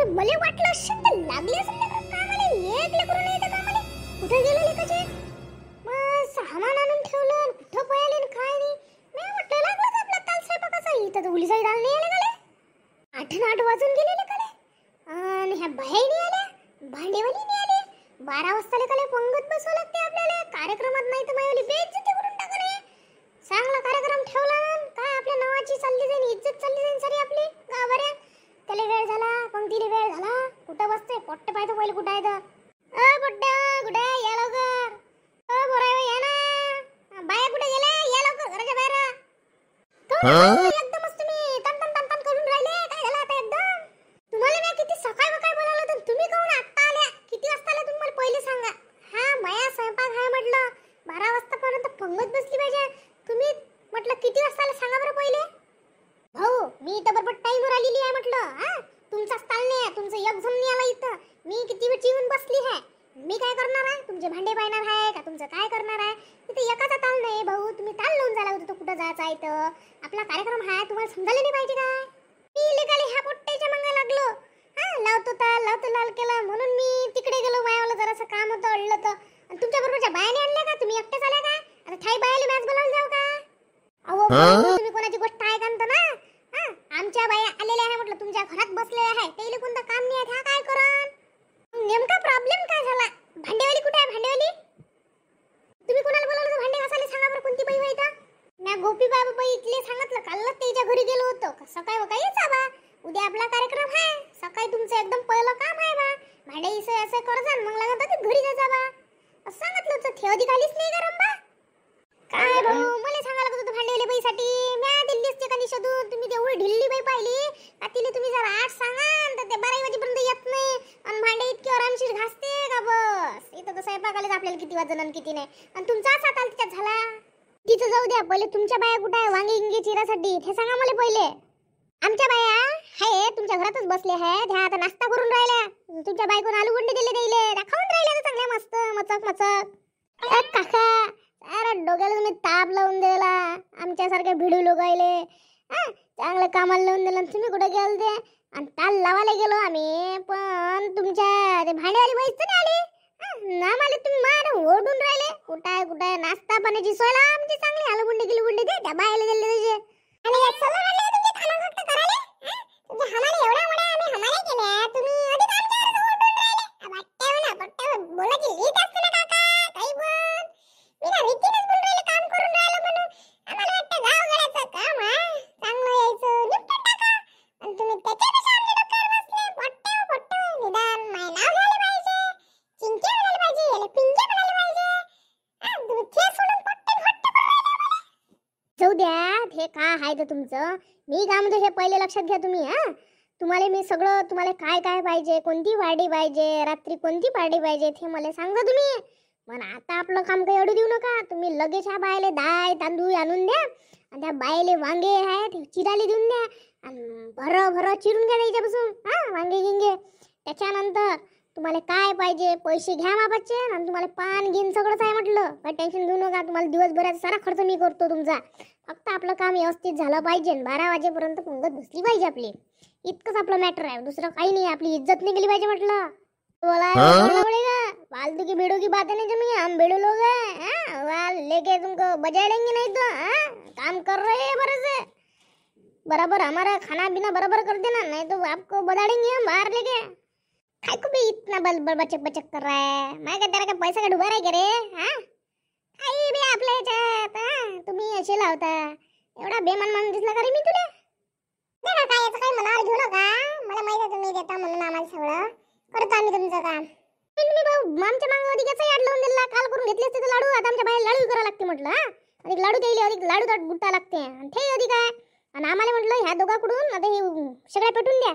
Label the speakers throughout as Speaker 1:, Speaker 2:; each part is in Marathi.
Speaker 1: अरे मला वाटलं असेल तर लागले असेल ना कामाला. एक लेकरू नाही तर कामाला कुठे गेले लेकाचे. मग सामान आणून ठेवलं कुठं पळाले आणि काय नाही. मी म्हटलं लागलं का आपला ताल स्वयंपाकाचा. इथं तर उलीसाई दाल नाही आले काले. 8 वाजून गेले लेकाले. आणि ह्या बाहेर नाही आल्या, भांडेवाली नाही आले. 12 वाजता लेकाले पंगत बसवा लागते आपल्याला कार्यक्रमात. नाही तर मायवली बेइज्जती करून टाकले. चांगला कार्यक्रम ठेवला काय आपल्या नावाची चालली जाईल, इज्जत चालली जाईल सारी आपली गावाऱ्यात. त्याला वेळ झाला, पंक्तीला वेळ झाला. कुठं बसते पोट्टे पाहतो पहिले कुठं आहे तर. पोट्टे कुठे या लवकर. बोराय या ना. बाया कुठे गेल्या या लवकर घराच्या बाहेर. एकदमच तुम्ही तन तन तन तन करून राहिले. काय झालं आता एकदम. तुम्हाला मी किती सकाळ वकाळ बोलावलं तर तुम्ही कोण आत्ता आल्या. किती वाजता आल्या तुम्ही मला पहिले सांगा. हा माया स्वयंपाक आहे म्हटलं. 12 वाजतापर्यंत पंगत बसली पाहिजे. तुम्ही म्हटलं किती वाजता आले सांगा बरं पहिले. भाऊ मी इथं बरोबर टाईमवर आलेली आहे म्हटलं. हा तुमचाच ताल नाही आहे. तुमचं एक जण नाही आला इथं. मी किती वेळ येऊन बसली आहे. मी काय करणार आहे. तुमचे भांडे पाहणार आहे का तुमचं काय करणार आहे. इथे एकाचा ताल नाही भाऊ. तुम्ही ताल लावून झाला होता. कुठं जायचं आहे तर आपला कार्यक्रम आहे. तुम्हाला समजायला नाही पाहिजे काय. मी लेकाले ह्या पोट्ट्याच्या मागे लागलो. हा लावतो ताल लावतो लाल केलं म्हणून मी तिकडे गेलो. मायावलं जरासं काम होतं अडलं तर. आणि तुमच्या बरोबरच्या बायाने आणल्या का. तुम्ही एकटेच आल्या का. आता थाई बायाला मॅच बोलावलं जाऊ का. अहो तुम्ही कोणाची गोष्ट आहे का ना. आमच्या बाया आलेल्या आहे म्हटलं. तुमच्या घरात बसलेल्या आहे. तेले कोणतं काम नाही आहे. हा काय करण नेमका प्रॉब्लेम काय झाला. भांडेवाली कुठे आहे भांडेवाली. तुम्ही कोणाला बोलावलं भांडे घासायला सांगा बरं. कोणती बाई आहे तर. मी गोपी बाबा इथले सांगितलं कालच त्याच्या घरी गेलो होतो. सकाळी वकाळी यायचा बा. उद्या आपला कार्यक्रम आहे. सकाळी तुमचं एकदम पहिलं काम आहे बा. भांडे असं करजा मग लागत होते घरी जायचा बा. असं सांगितलं होतं. थे अधिक आलीच नाही का रंबा. काय भाऊ मला सांगायला लागत होतं भांडेवाली बाईसाठी. म्या दिल्ली असते का शोधून. तुम्ही तेवढी ढिल्ली बाई पाहिली का तिला तुम्ही जरा 8 सांगा तर ते 12 वाजेपर्यंत येत नाही. आणि भांडे इतके आरामशीर घासते का बस. इथं तर स्वयंपाकालाच आपल्याला किती वाजन आणि किती नाही. आणि तुमचा असा ताल तिच्यात झाला. तिथं जाऊ द्या पहिले. तुमच्या बाया कुठे आहे वांगी गिंगी चिरासाठी हे सांगा मला पहिले. आमच्या बाया आहे तुमच्या घरातच बसले आहे. त्या आता नाश्ता करून राहिल्या. तुमच्या बायकोने आलू गुंडे दिले दाखवून राहिल्या चांगल्या मस्त मचक मचक. काका अरे डोक्याला तुम्ही ताप लावून दिला. आमच्यासारखे भिडू लोकायले चांगलं कामाला लावून दिलं. तुम्ही कुठे गेल ते. आणि ताल लावायला गेलो आम्ही. पण तुमच्या ते भांडेवाली बाईच नाही आली. आम्हाला तुम्ही मार ओढून राहिले. कुठे नाश्ता पाण्याची सोय लावा आमची चांगली. आलू गुंडे गिलू गुंडे दे त्या बायला दिले त्याचे. हे का आहे तर तुमचं. मी काय म्हणतो हे पहिले लक्षात घ्या तुम्ही. तुम्हाला मी सगळं तुम्हाला काय काय पाहिजे, कोणती वाडी पाहिजे, रात्री कोणती पार्टी पाहिजे ते मला सांगा तुम्ही. पण आता आपलं काम काही अडू देऊ नका. तुम्ही लगेच ह्या बायले डाळ तांदूळ आणून द्या. आणि त्या बायले वांगे आहेत चिराले देऊन द्या. आणि भर चिरून घ्या त्याच्यापासून वांगे गिंगे. त्याच्यानंतर तुम्हाला काय पाहिजे पैसे घ्या मापाचे. आणि तुम्हाला पान घेऊन सगळंच आहे म्हटलं. काही टेन्शन घेऊ नका. तुम्हाला दिवसभराचा सारा खर्च मी करतो तुमचा. फक्त आपलं काम व्यवस्थित झालं पाहिजे. 12 वाजेपर्यंत पंगत बसली पाहिजे आपली. इतकंच आपलं मॅटर आहे. दुसरं काही नाही. आपली इज्जत नाही गेली पाहिजे म्हटलं. बोला फालतू की भिड़ो की बातें नहीं जमी. हम भिड़ो लोग हैं. वाल लेके तुमको बजा लेंगे नहीं तो. काम कर रहे हैं बरस से बराबर. हमारा खाना पीना बराबर कर देना नहीं तो आपको बजा देंगे हम बाहर लेके. काय को भी इतना बचक कर रहा है. मैं क्या तेरा का पैसा का डुबा रहा है रे. काही बी आपल्या याच्यात तुम्ही असे लावता. एवढा बेमान माणूस दिसला का रे मी तुला. नाही ना काय याचं काही मनावर घेऊ नका. मला माहिती आहे तुम्ही देता म्हणून आम्हाला सगळं करतो आम्ही तुमचं काम. तुम्ही भाऊ आमच्या मागं अधिक याचा याड लावून दिला. काल करून घेतले असते तर लाडू. आता आमच्या बाहेर लाडू करावं लागते म्हटलं. अधिक लाडू द्यायले अधिक लाडू तर गुट्टा लागते. आणि ते अधिक आहे. आणि आम्हाला म्हटलं ह्या दोघाकडून आता हे सगळ्या पेटून द्या.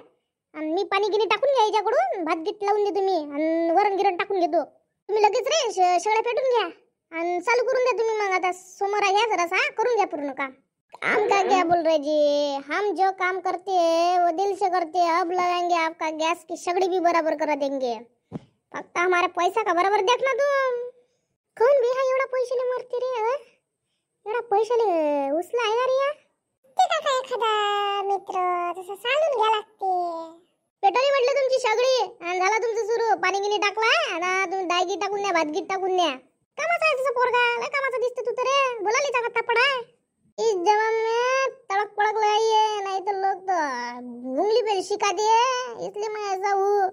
Speaker 1: आणि मी पाणी गिनी टाकून घ्या याच्याकडून. भात गीत लावून दे तुम्ही. आणि वरण गिरण टाकून घेतो. तुम्ही लगेच रे सगळ्या पेटून घ्या. आणि चालू करून द्या तुम्ही. मग आता समोर घ्या जरासा करून घ्या पूर्ण काम. काम का क्या बोल रहे जी. हम जो काम करते हैं वो दिल से करते हैं. अब लगाएंगे आपका गैस की सगड़ी भी बराबर करा देंगे. फक्त हमारा पैसा का बराबर देखना तुम. कोण बी हा एवढा पैशाले मरते रे. एवढा पैशाले उचला आहे रे. ते का एखादा मित्र तसं सांगून घ्या लागते. पेटवली म्हटलं तुमची सगळी आणि झाला तुमचं सुरू. पाणी गिनी टाकलाय आणि तुम्ही डायगी टाकून द्या, भातगीत टाकून द्या. कामाचा आहे तुझा पोरगा, लय कामाचा दिसते तू तर रे. बोलाली का थप्पड आहे इस जवान में तड़क पड़क लगाई है, नहीं तो लोग तो उंगली पे शिकाती है. इसलिए मैं ऐसा हूँ,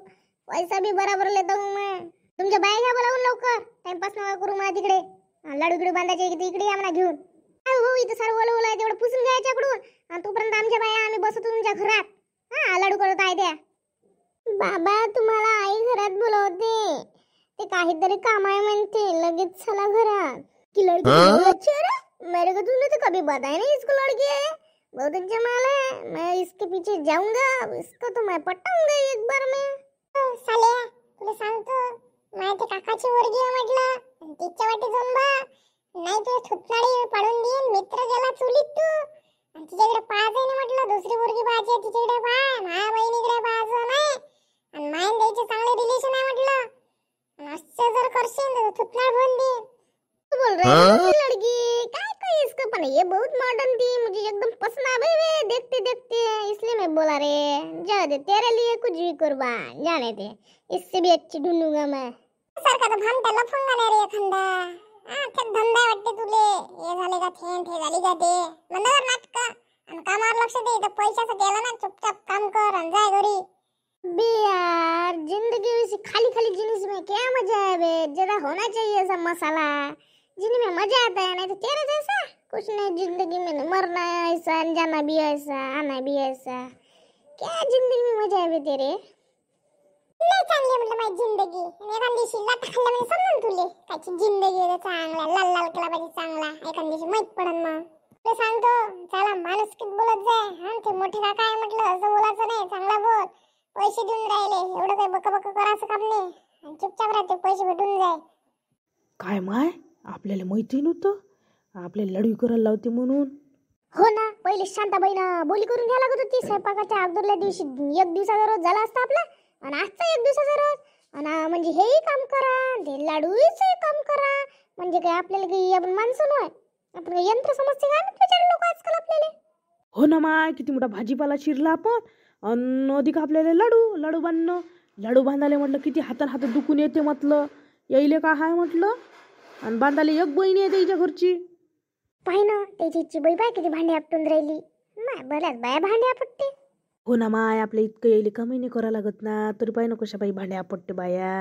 Speaker 1: पैसा भी बराबर लेता हूँ मैं. तुमच्या बाया घ्या बोलावून लवकर, टाइमपास नका करू मला तिकडे. लाडू गिडू बांधायचे इकडे या म्हणा घेऊन. हो इथं सर्व ओलं आहे तेवढं पुसून घ्यायच्याकडून. आणि तोपर्यंत आमच्या बाया आम्ही बसतो तुमच्या घरात. हा लाडू करत आहे त्या. बाबा तुम्हाला आई घरात बोलवते, ते काहीतरी काम आहे म्हणते, लगेच चला घरात. की लड़की अच्छी है, मेरे को तुमने तो कभी बताया नहीं इसको लड़की है. बहुत अच्छा माल है, मैं इसके पीछे जाऊंगा, इसको तो मैं पटाऊंगा एक बार में. साले तुला सांगतो माझ्या काकाची वर्गी आहे म्हटलं, तिच्या वाटी जाऊन बा नाही तुला थुतनाडी पाडून देईन. मित्र गेला चुलीत तू आणि तिच्याकडे पाहायचं नाही म्हटलं. दुसरी वर्गी पाहायची तिच्याकडे पाहा, माझ्या बहिणीकडे पाहायचं नाही. आणि मायन द्यायचे चांगले रिलेशन आहे म्हटलं. असं जर करशील तर थुतनाड भरून देईन. बोल रहे लड़की काय काय इसका पण ये बहुत मॉडर्न थी, मुझे एकदम पसंद आ गई देखते देखते, इसलिए मैं बोला रे जा दे तेरे लिए कुछ भी कुर्बान जाने दे, इससे भी अच्छी ढूंढूंगा मैं. सारखा तर भामटा लफंगा नाही रे एखादा. ते धंदा वाटते तुले, हे झाले का हे झाली का ते मंदार नाटक. आणि कामावर लक्ष दे, तर पैशाचं गेला ना चुपचाप काम कर आणि जाय घरी. बे यार जिंदगी वैसी खाली खाली जीने में क्या मजा है बे. जरा होना चाहिए ऐसा मसाला जीने में मजा आता है, नहीं तो तेरे जैसा कुछ नहीं जिंदगी में. मरना है ऐसा, जाना भी ऐसा, आना भी ऐसा, क्या जिंदगी में मजा है बे तेरे. लय चांगली म्हटलं माझी जिंदगी. एखाद दिवशी लाट खाल्ला म्हणजे समजून तुले काची जिंदगी आहे चांगला. लाल लाल केला पाहिजे चांगला, एखाद दिवशी माहित पडन. मग ते सांगतो चला माणूस किती बोलत जाय. हा ते मोठे काका आहे म्हटलं, असं बोलायचं नाही, चांगला बोल. पैसे देऊन राहिले एवढं काही बक बक करायचं काम नाही, चुपचाप राहते, पैसे भेटून जाय.
Speaker 2: काय माय आपल्याला माहिती नव्हतं आपल्याला लढवी करायला लावते म्हणून.
Speaker 1: हो ना, पहिले शांताबाईनं बोली करून घ्यायला लागत होती. स्वयंपाकाच्या अगोदरल्या दिवशी एक दिवसाचा रोज झाला असता आपला, आणि आजचा एक दिवसाचा रोज. आणि म्हणजे हेही काम करा, ते लाडूचं काम करा, म्हणजे काय आपल्याला काही आपण माणसं नाही, आपण काही यंत्र समजते काय विचार लोक आजकाल आपल्याला.
Speaker 2: हो ना माय, किती मोठा भाजीपाला चिरला आपण. अन्न अधिक आपल्याला लाडू बांधणं. लाडू बांधायला म्हटलं किती हातात दुखून येते म्हटलं. यायले का हाय म्हटलं. आणि बांधायला एक बहिणी आहे त्याच्या घरची.
Speaker 1: पाहि ना त्याची बाई बाय किती भांडी आपटून राहिली. माय बऱ्याच बाया भांडी आपटते.
Speaker 2: हो ना माय, आपल्या इतकं यायले कमी नाही करावं लागत ना, तरी पाहि ना कशा बाई भांडी आपटते बाया.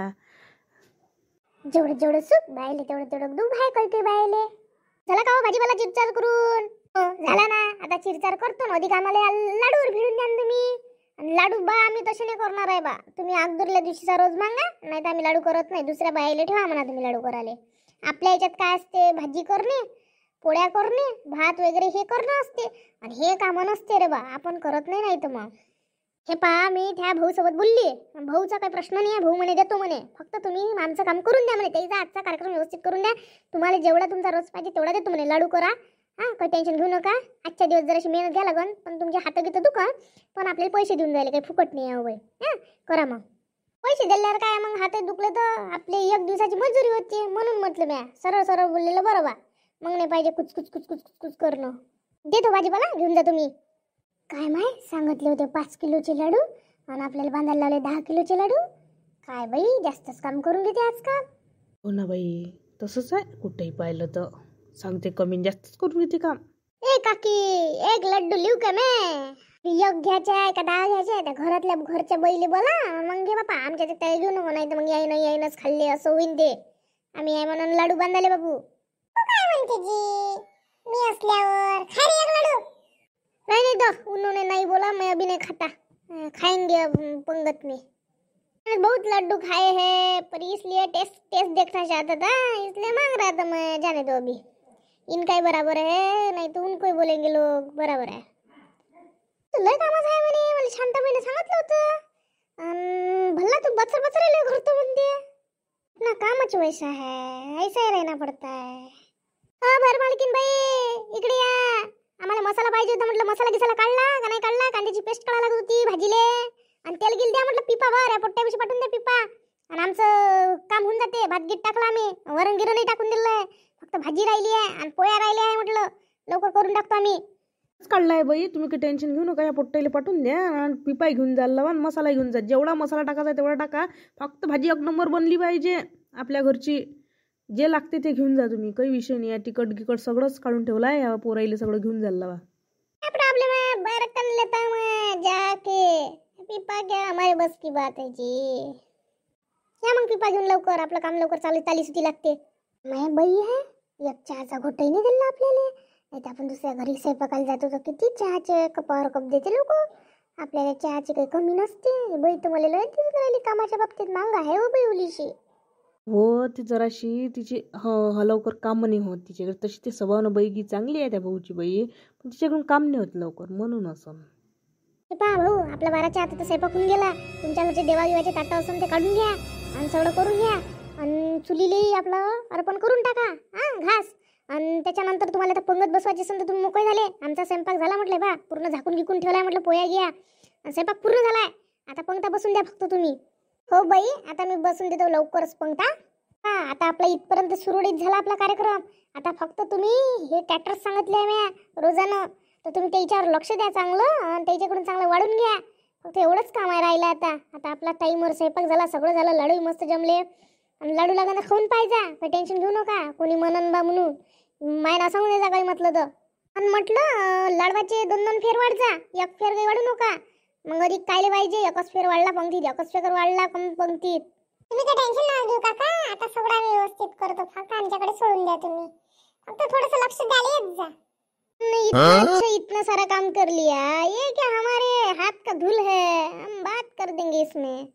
Speaker 1: जेवढं जेवढं सुख बायले तेवढं तेवढं दुख आहे कळते बायले. झाला का हो भाजीपाला चिरचार करून. झाला ना, आता चिरचार करतो ना, अधिक आम्हाला लाडूवर भिडून द्या तुम्ही. आणि लाडू बा आम्ही तसे नाही करणार आहे बा. तुम्ही अगोदरल्या दिवशीचा रोज मागा, नाही तर आम्ही लाडू करत नाही. दुसऱ्या बाईले ठेवा म्हणा तुम्ही लाडू करायला. आपल्या याच्यात काय असते, भाजी करणे, पोळ्या करणे, भात वगैरे हे करणं असते. आणि हे कामं नसते रे बा, आपण करत नाही. नाही तर मग हे पहा, मी त्या भाऊसोबत बोलली, भाऊचा काही प्रश्न नाही आहे. भाऊ म्हणे देतो म्हणे, फक्त तुम्ही आमचं काम करून द्या म्हणे. त्याचा आजचा कार्यक्रम व्यवस्थित करून द्या. तुम्हाला जेवढा तुमचा रोज पाहिजे तेवढा देतो म्हणे. लाडू करा, हां काही टेन्शन घेऊ नका. आजच्या दिवस जराशी मेहनत घ्या लागन, पण तुमचे हात घेतं दुखा, पण आपल्याला पैसे देऊन जायला काही फुकट नाही आहे बाई. हां करा मग. पैसे दिल्यावर काय मग हात दुखले तर आपले एक दिवसाची मजुरी होती. म्हणून म्हटलं म्या सरळ सरळ बोललेलं बरं बा. मग नाही पाहिजे कुच करणं. देतो भाजीपाला घेऊन जा तुम्ही. काय माय सांगितले होते 5 किलोचे लाडू आणि आपल्याला बांधायला लावले 10 किलोचे लाडू. काय बाई जास्तच काम करून घेते आजकाल.
Speaker 2: हो ना बाई, तसंच आहे. कुठेही पाहिलं तर सांगते कमी जास्तच करून घेते काम.
Speaker 1: ए काकी, एक लड्डू लिहू का मैं. एक घ्यायचे आहे का 10 घ्यायचे आहे. त्या घरच्या बैले बोला मग घे बापा. आमच्या ते तळे घेऊ नको, नाही तर मग येईनच खाल्ले असं होईन ते. आम्ही आहे म्हणून लाडू बांधाले बाबू. काय म्हणते जी, मी असल्यावर खा रे एक लाडू. नहीं तो उन्होंने नहीं बोला, मैं अभी नहीं खाता. खाएंगे पंगत में. बहुत लड्डू खाए हैं, पर इसलिए टेस्ट देखना चाहता था, इसलिए मांग रहा था मैं. जाने दो अभी, इनका ही बराबर है, नहीं तो उनको ही बोलेंगे लोग बराबर है. लय कामाचं आहे म्हणे, मला शांताबाईने सांगितलं होतं. भल्ला तू बचर लय घरतो म्हणते. ना कामच वैसा है, ऐसा ही रहना पड़ता है. भर मालकीन बाई इकडे या. आम्हाला मसाला पाहिजे होता म्हटलं. मसाला गिसाला काढला का नाही काढला. कांद्याची पेस्ट काढायला लागत होती भाजीले. आणि तेल गिल द्या म्हटलं पिपा भर. या पोट्ट्याविषयी पाठवून द्या पिपा. आणि आमचं काम होऊन जाते. भात गीत टाकला आम्ही, वरण गिरण नाही टाकून दिलं आहे. फक्त भाजी राहिली आहे आणि पोळ्या राहिल्या आहे म्हटलं. लवकर करून टाकतो आम्ही.
Speaker 2: काढलाय बाई, तुम्ही काही टेन्शन घेऊ नका. या पोट्टाईला पाठवून द्या आणि पिपाई घेऊन जायला लावा आणि मसाला घेऊन जा. जेवढा मसाला टाकायचा आहे तेवढा टाका. फक्त भाजी एक नंबर बनली पाहिजे आपल्या घरची. जे लागते ते घेऊन जा तुम्ही, काही विषय नाही. तिखट गिकट सगळंच काढून ठेवलं आहे. या पोराईले सगळं घेऊन जायला लावा.
Speaker 1: क्या प्रॉब्लम है, बाहर कर लेता हूँ मैं जाके. पिपा क्या हमारे बस की बात है जी. या मग पिपा घेऊन लवकर, आपलं काम लवकर चाली सुटी लागते. मैं बाई आहे, एक चहाचा घोटही नाही दिला आपल्याला. नाही तर आपण दुसऱ्या घरी स्वयंपाकाला जातो तर किती चहाचे कपावर कप देते लोक. आपल्याला चहाची काही कमी नसते. बाई तर मला लय दिसून राहिली कामाच्या बाबतीत मांग आहे हो बाई उलीशी.
Speaker 2: हो, ती जराशी तिची लवकर काम नाही होत तिच्याकडे. तशी ती स्वभावानं बाई चांगली आहे त्या भाऊची बाई, पण तिच्याकडून काम नाही होत लवकर, म्हणून असं.
Speaker 1: हे पहा भाऊ, आपला 12च्या आता तर स्वयंपाक होऊन गेला. तुमच्या घरचे देवागिवाचे ताटं असून ते काढून घ्या आणि सगळं करून घ्या आणि चुलीलाही आपलं अर्पण करून टाका. घास. आणि त्याच्यानंतर तुम्हाला आता पंगत बसवायची असेल तर तुम्ही मोकळे झाले. आमचा स्वयंपाक झाला म्हटलं बा, पूर्ण झाकून गिकून ठेवलाय म्हटलं, पोया घ्या आणि स्वयंपाक पूर्ण झालाय. आता पंक्ता बसून द्या फक्त तुम्ही. हो बाई, आता मी बसून देतो लवकरच पंक्ता. आता आपला इथपर्यंत सुरळीत झाला आपला कार्यक्रम. आता फक्त तुम्ही हे ट्रॅक्टर सांगितले आहे मी रोजानं, तर तुम्ही त्याच्यावर लक्ष द्या चांगलं आणि त्याच्याकडून चांगलं वाढून घ्या. फक्त एवढंच काम आहे राहिलं आता. आता आपला टाईमवर स्वयंपाक झाला, सगळं झालं, लाडूही मस्त जमले आणि लाडू लागायला खाऊन पाहिजे. काही टेन्शन घेऊ नका, कोणी म्हणन बा म्हणून मायना सांगू नये काही म्हटलं तर. आणि म्हटलं लाडवाचे 2-2 फेर वाढजा, एक फेर काही वाढू नका. मग अधिक कायले पाहिजे, एकच फेर वाढला पंक्तीत, एकच फेर वाढला पंक्तीत. तुम्ही काही टेन्शन नका घेऊ काका, आता सगळं व्यवस्थित करतो. फक्त आमच्याकडे सोडून द्या तुम्ही. फक्त थोडंसं लक्ष द्यायला येत जा. इतना सारा काम कर लिया, ये क्या हमारे हाथ का धूल है, हम बात कर देंगे इसमें.